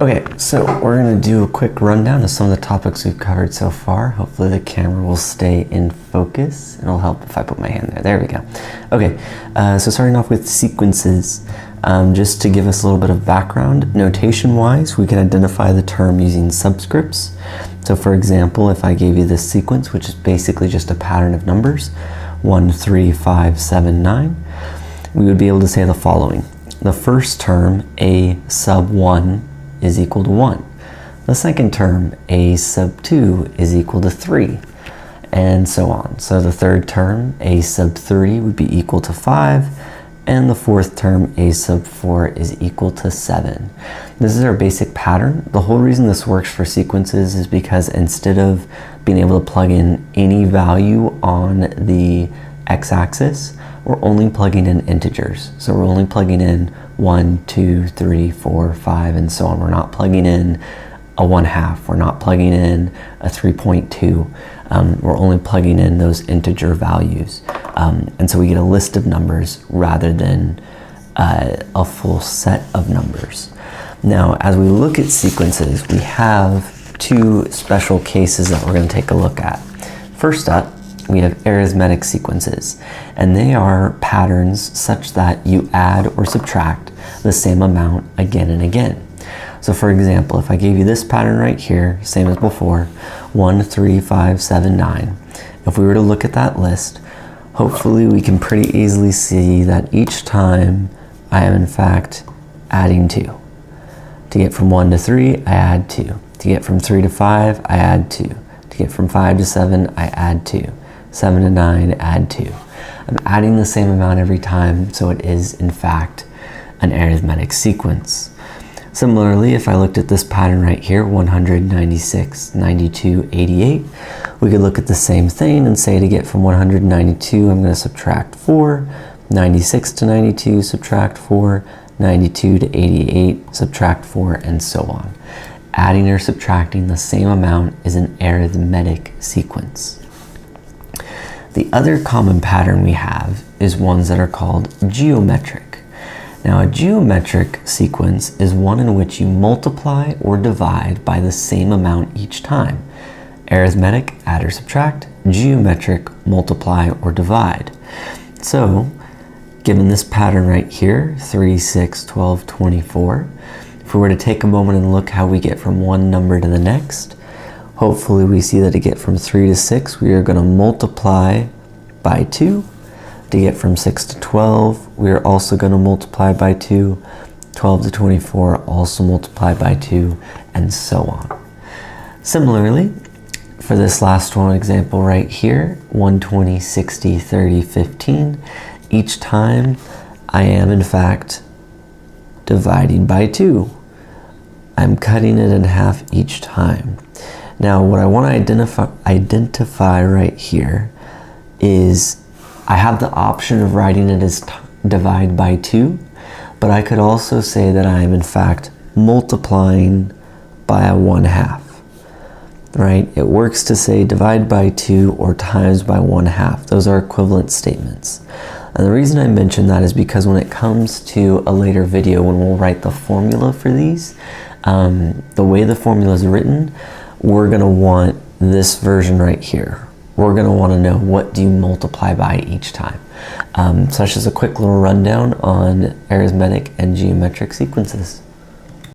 Okay, so we're going to do a quick rundown of some of the topics we've covered so far. Hopefully the camera will stay in focus. It'll help if I put my hand there. There we go. Okay, so starting off with sequences. Just to give us a little bit of background, notation-wise, we can identify the term using subscripts. So for example, if I gave you this sequence, which is basically just a pattern of numbers, 1, 3, 5, 7, 9, we would be able to say the following. The first term, a sub 1, is equal to 1. The second term, a sub 2, is equal to 3, and so on. So the third term, a sub 3, would be equal to 5, and the fourth term, a sub 4, is equal to 7. This is our basic pattern. The whole reason this works for sequences is because instead of being able to plug in any value on the x-axis, we're only plugging in integers. So we're only plugging in 1, 2, 3, 4, 5, and so on. We're not plugging in a 1/2. We're not plugging in a 3.2. We're only plugging in those integer values. And so we get a list of numbers rather than a full set of numbers. Now, as we look at sequences, we have two special cases that we're going to take a look at. First up, we have arithmetic sequences, and they are patterns such that you add or subtract the same amount again and again. So for example, if I gave you this pattern right here, same as before, 1, 3, 5, 7, 9, if we were to look at that list, hopefully we can pretty easily see that each time I am in fact adding 2. To get from 1 to 3, I add 2. To get from 3 to 5, I add 2. To get from 5 to 7, I add 2. 7 to 9, add 2. I'm adding the same amount every time, so it is in fact an arithmetic sequence. Similarly, if I looked at this pattern right here, 196, 92, 88, we could look at the same thing and say to get from 192, I'm going to subtract 4, 96 to 92, subtract 4, 92 to 88, subtract 4, and so on. Adding or subtracting the same amount is an arithmetic sequence. The other common pattern we have is ones that are called geometric. Now, a geometric sequence is one in which you multiply or divide by the same amount each time. Arithmetic, add or subtract. Geometric, multiply or divide. So, given this pattern right here, 3, 6, 12, 24, if we were to take a moment and look how we get from one number to the next, hopefully we see that to get from 3 to 6, we are going to multiply by 2. To get from 6 to 12, we are also going to multiply by 2. 12 to 24, also multiply by 2, and so on. Similarly, for this last one example right here, 120, 60, 30, 15, each time I am in fact dividing by 2. I'm cutting it in half each time. Now, what I want to identify right here is I have the option of writing it as divide by 2, but I could also say that I am in fact multiplying by a 1/2, right? It works to say divide by 2 or times by 1/2. Those are equivalent statements. And the reason I mention that is because when it comes to a later video when we'll write the formula for these, the way the formula is written, we're going to want this version right here. We're going to want to know what do you multiply by each time. So that's just a quick little rundown on arithmetic and geometric sequences.